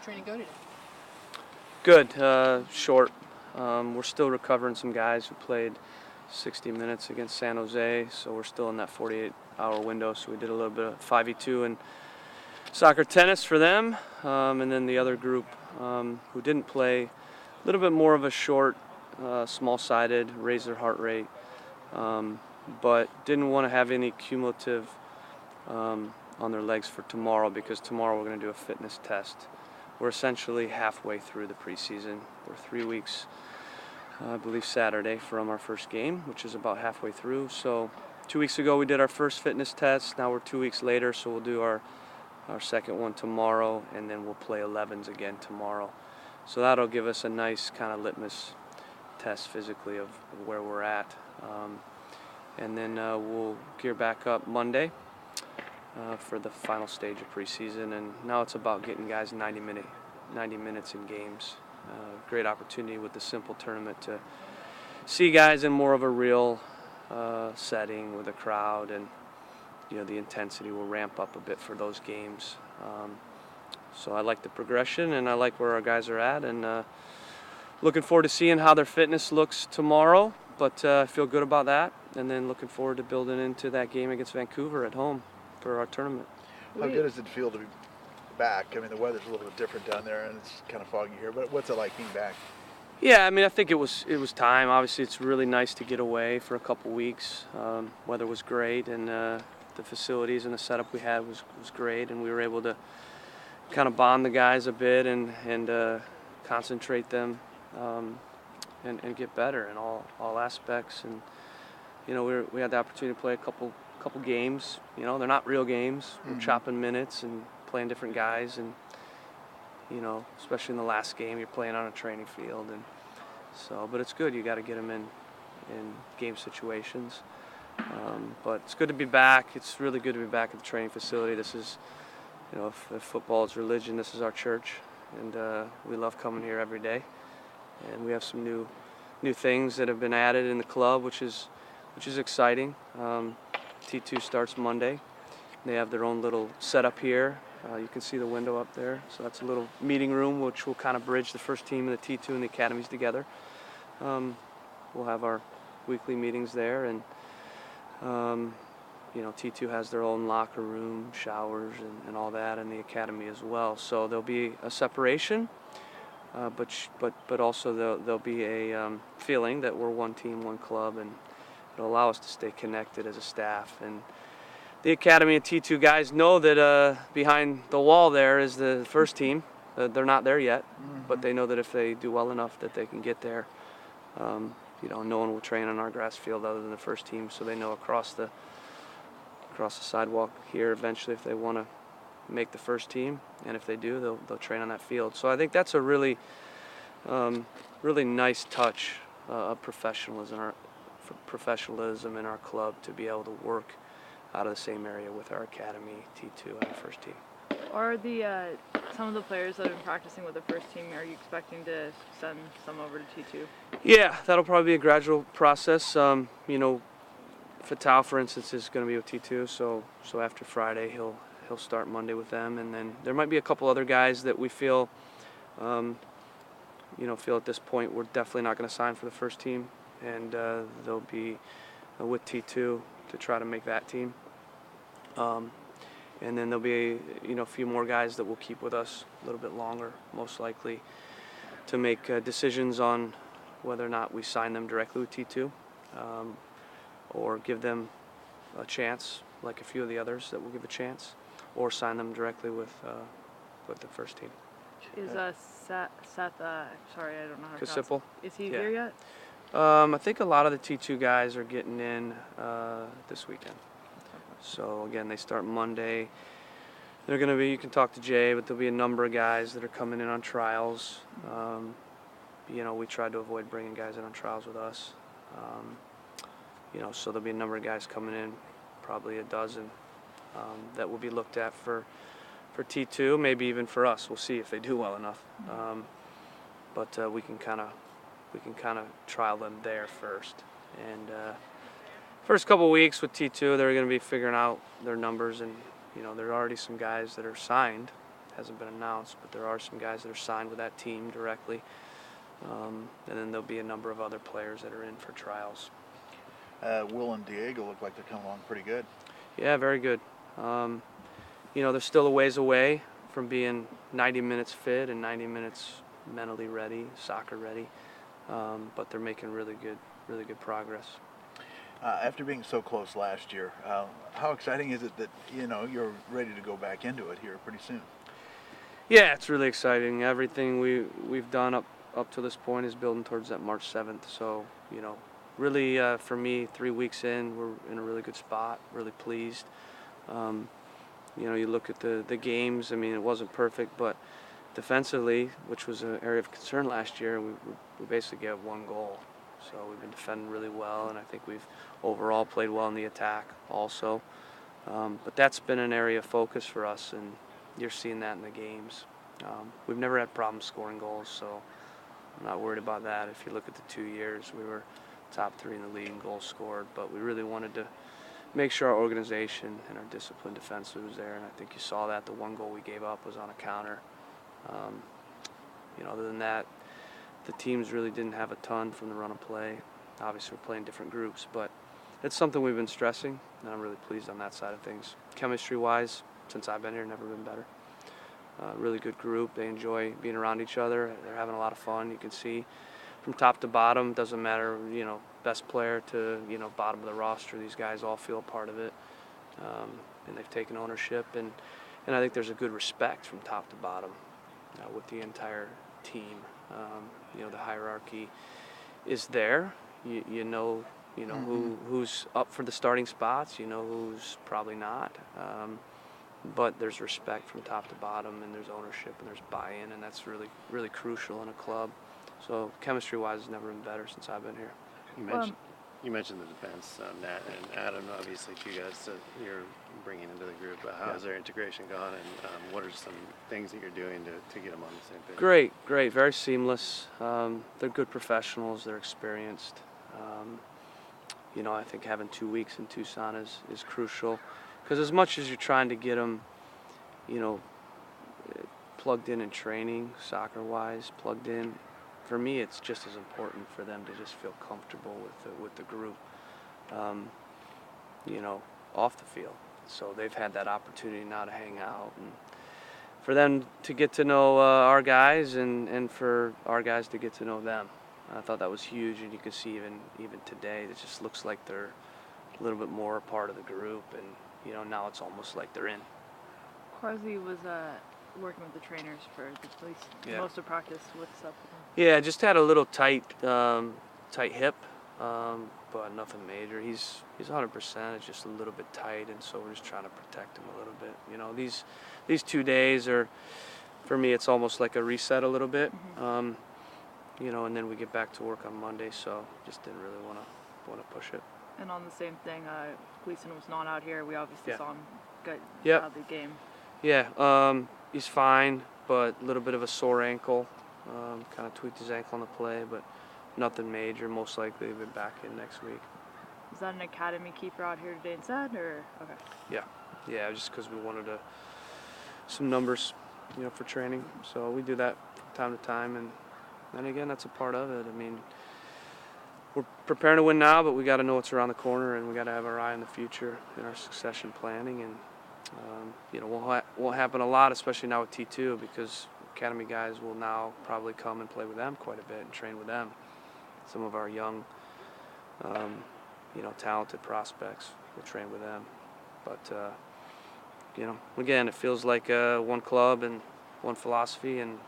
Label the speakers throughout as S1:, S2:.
S1: training go today?
S2: Good, short. We're still recovering some guys who played 60 minutes against San Jose, so we're still in that 48-hour window. So we did a little bit of 5v2 and soccer tennis for them, and then the other group who didn't play, a little bit more of a short, small-sided, raise their heart rate, but didn't want to have any cumulative on their legs for tomorrow, because tomorrow we're going to do a fitness test. We're essentially halfway through the preseason. We're 3 weeks, I believe Saturday, from our first game, which is about halfway through. So 2 weeks ago we did our first fitness test. Now we're 2 weeks later, so we'll do our second one tomorrow, and then we'll play 11s again tomorrow. So that'll give us a nice kind of litmus test physically of where we're at. And then we'll gear back up Monday for the final stage of preseason, and now it's about getting guys 90 minutes in games. Great opportunity with the simple tournament to see guys in more of a real setting with a crowd, and the intensity will ramp up a bit for those games. So I like the progression, and I like where our guys are at, and looking forward to seeing how their fitness looks tomorrow. But I feel good about that, and then looking forward to building into that game against Vancouver at home for our tournament.
S3: How good does it feel to be back? I mean, the weather's a little bit different down there, and it's kind of foggy here, but what's it like being back?
S2: Yeah, I mean, I think it was time. Obviously, it's really nice to get away for a couple weeks. Weather was great, and the facilities and the setup we had was great, and we were able to kind of bond the guys a bit and concentrate them and get better in all aspects. And we had the opportunity to play a couple games. They're not real games. We're chopping minutes and playing different guys, and especially in the last game, you're playing on a training field, and so. But it's good. You got to get them in game situations. But it's good to be back. It's really good to be back at the training facility. This is, if football is religion, this is our church, and we love coming here every day. And we have some new things that have been added in the club, which is exciting. T2 starts Monday. They have their own little setup here. You can see the window up there. So that's a little meeting room, which will kind of bridge the first team and the T2 and the academies together. We'll have our weekly meetings there, and T2 has their own locker room, showers, and all that, and the academy as well. So there'll be a separation, but also there'll be a feeling that we're one team, one club, and it'll allow us to stay connected as a staff. And the academy and T2 guys know that behind the wall there is the first team. They're not there yet, but they know that if they do well enough that they can get there. No one will train on our grass field other than the first team, so they know across the sidewalk here eventually if they want to make the first team, and if they do, they'll train on that field. So I think that's a really nice touch of professionalism in our club, to be able to work out of the same area with our academy, T2, and the first team.
S4: Are some of the players that have been practicing with the first team, are you expecting to send some over to T2?
S2: Yeah, that'll probably be a gradual process. Fatal, for instance, is going to be with T2, so after Friday he'll start Monday with them, and then there might be a couple other guys that we feel at this point we're definitely not going to sign for the first team, and they'll be with T2 to try to make that team. And then there'll be a few more guys that we'll keep with us a little bit longer, most likely, to make decisions on whether or not we sign them directly with T2, or give them a chance, like a few of the others that we'll give a chance, or sign them directly with the first team.
S4: Is Seth, sorry, I don't know how to
S2: Kasipal?
S4: Is he here yet?
S2: I think a lot of the T2 guys are getting in this weekend. So again, they start Monday. They're going to be, you can talk to Jay, but there'll be a number of guys that are coming in on trials. We tried to avoid bringing guys in on trials with us. So there'll be a number of guys coming in, probably a dozen, that will be looked at for T2, maybe even for us. We'll see if they do well enough. But we can kind of trial them there first. And first couple weeks with T2, they're going to be figuring out their numbers, and there are already some guys that are signed hasn't been announced, but there are some guys that are signed with that team directly. And then there'll be a number of other players that are in for trials.
S3: Will and Diego look like they're coming along pretty good.
S2: Yeah, very good. They're still a ways away from being 90 minutes fit and 90 minutes mentally ready, soccer ready, but they're making really good progress.
S3: After being so close last year, how exciting is it that you're ready to go back into it here pretty soon?
S2: Yeah, it's really exciting. Everything we've done up to this point is building towards that March 7th. So really for me, 3 weeks in, we're in a really good spot. Really pleased. You look at the games. I mean, it wasn't perfect, but defensively, which was an area of concern last year, we basically gave 1 goal. So we've been defending really well, and I think we've overall played well in the attack also. But that's been an area of focus for us, and you're seeing that in the games. We've never had problems scoring goals, so I'm not worried about that. If you look at the 2 years, we were top 3 in the league in goals scored, but we really wanted to make sure our organization and our discipline defensively was there, and I think you saw that. The 1 goal we gave up was on a counter. Other than that, the teams really didn't have a ton from the run of play. Obviously, we're playing different groups, but it's something we've been stressing, and I'm really pleased on that side of things. Chemistry-wise, since I've been here, never been better. Really good group. They enjoy being around each other. They're having a lot of fun. You can see from top to bottom, doesn't matter, best player to, bottom of the roster, these guys all feel a part of it, and they've taken ownership, and I think there's a good respect from top to bottom with the entire team. The hierarchy is there. You know who's up for the starting spots. You know who's probably not. But there's respect from top to bottom, and there's ownership, and there's buy-in, and that's really, really crucial in a club. So chemistry-wise, it's never been better since I've been here.
S1: You mentioned the defense, Nat and Adam, obviously 2 guys that you're bringing into the group. How's their integration gone, and what are some things that you're doing to get them on the same page?
S2: Great, very seamless. They're good professionals. They're experienced. I think having 2 weeks in Tucson is crucial, because as much as you're trying to get them, plugged in training, soccer-wise, plugged in, for me, it's just as important for them to just feel comfortable with the group, off the field. So they've had that opportunity now to hang out, and for them to get to know our guys, and for our guys to get to know them. I thought that was huge, and you can see even today, it just looks like they're a little bit more a part of the group, and now it's almost like they're in.
S4: Quarzi was working with the trainers for at least most of practice. What's up with him?
S2: Yeah, just had a little tight hip, but nothing major. He's 100%. It's just a little bit tight, and so we're just trying to protect him a little bit. These 2 days are, for me, it's almost like a reset a little bit.
S4: Mm-hmm.
S2: And then we get back to work on Monday, so just didn't really want to push it.
S4: And on the same thing, Gleason was not out here. We obviously saw him get out of the game.
S2: Yeah, he's fine, but a little bit of a sore ankle. Kind of tweaked his ankle on the play, but nothing major. Most likely he'll be back in next week.
S4: Is that an academy keeper out here today instead, or okay?
S2: Yeah, just because we wanted some numbers, for training. So we do that from time to time, and then again, that's a part of it. I mean, we're preparing to win now, but we got to know what's around the corner, and we got to have our eye on the future in our succession planning. And won't happen a lot, especially now with T2, because academy guys will now probably come and play with them quite a bit and train with them. Some of our young, talented prospects will train with them. But again, it feels like one club and one philosophy, and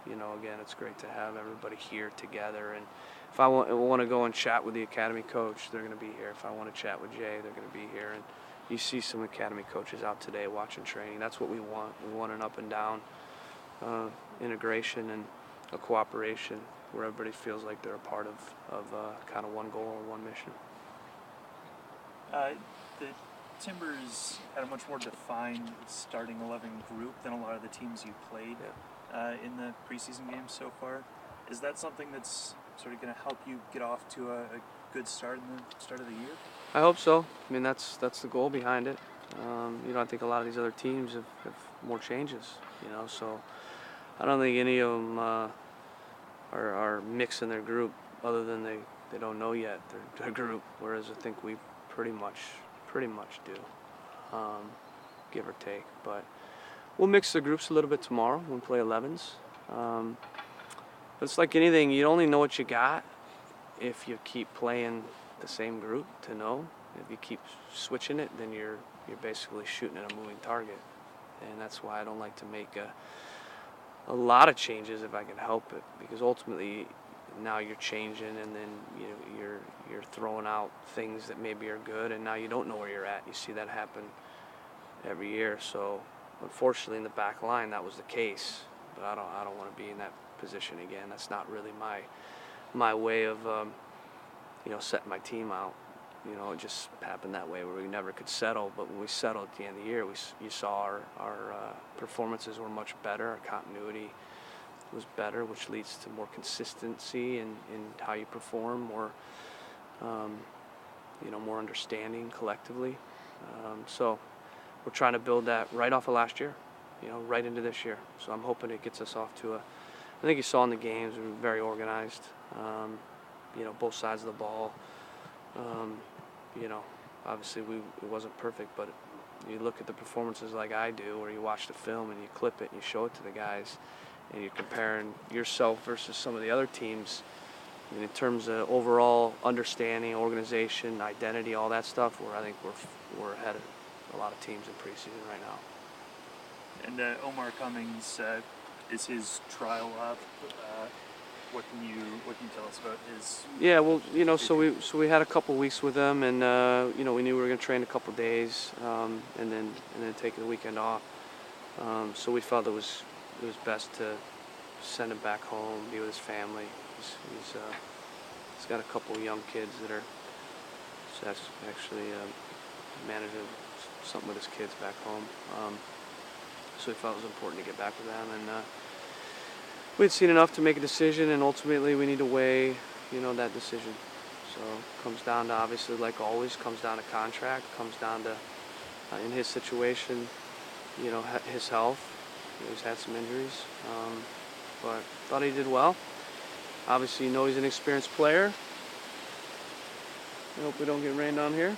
S2: again, it's great to have everybody here together. And if I want to go and chat with the academy coach, they're going to be here. If I want to chat with Jay, they're going to be here. And you see some academy coaches out today watching training. That's what we want. We want an up and down integration and a cooperation where everybody feels like they're a part of kind of one goal or one mission.
S5: The Timbers had a much more defined starting 11 group than a lot of the teams you played in the preseason games so far. Is that something that's sort of going to help you get off to a good start in the start of the year?
S2: I hope so. I mean, that's the goal behind it. I think a lot of these other teams have more changes, so I don't think any of them are mixing their group other than they don't know yet their group, whereas I think we pretty much do, give or take. But we'll mix the groups a little bit tomorrow when we play 11s. But it's like anything, you only know what you got if you keep playing the same group to know. If you keep switching it, then you're basically shooting at a moving target. And that's why I don't like to make a lot of changes if I can help it, because ultimately now you're changing, and then you're throwing out things that maybe are good, and now you don't know where you're at. You see that happen every year. So unfortunately in the back line that was the case, but I don't want to be in that position again. That's not really my way of setting my team out. It just happened that way where we never could settle. But when we settled at the end of the year, you saw our performances were much better. Our continuity was better, which leads to more consistency in how you perform, more more understanding collectively. So we're trying to build that right off of last year, right into this year. So I'm hoping it gets us off to I think you saw in the games, we were very organized, both sides of the ball. Obviously it wasn't perfect, but you look at the performances like I do, where you watch the film and you clip it and you show it to the guys, and you're comparing yourself versus some of the other teams. In terms of overall understanding, organization, identity, all that stuff, I think we're ahead of a lot of teams in preseason right now.
S5: And Omar Cummings, is his trial up? What can you tell us about his?
S2: Yeah, well, so we had a couple weeks with him, and we knew we were going to train a couple days, and then take the weekend off. So we felt it was best to send him back home, be with his family. He's got a couple young kids that are actually managing something with his kids back home. So we felt it was important to get back with them, and we'd seen enough to make a decision, and ultimately we need to weigh, that decision. So it comes down to, obviously, like always, comes down to contract, comes down to, in his situation, his health. He's had some injuries, but thought he did well. Obviously, he's an experienced player. I hope we don't get rained on here.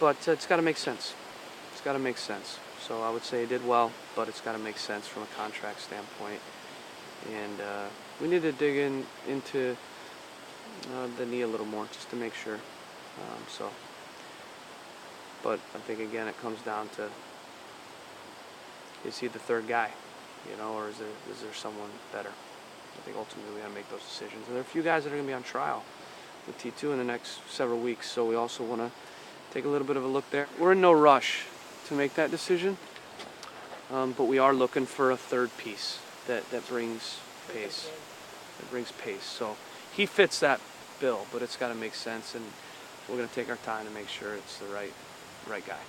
S2: But it's got to make sense. It's got to make sense. So I would say he did well, but it's got to make sense from a contract standpoint. And we need to dig into the knee a little more just to make sure. But I think, again, it comes down to, is he the third guy, or is there someone better? I think ultimately we got to make those decisions. And there are a few guys that are going to be on trial with T2 in the next several weeks, so we also want to take a little bit of a look there. We're in no rush to make that decision, but we are looking for a third piece that brings pace. So he fits that bill, but it's got to make sense, and we're going to take our time to make sure it's the right guy.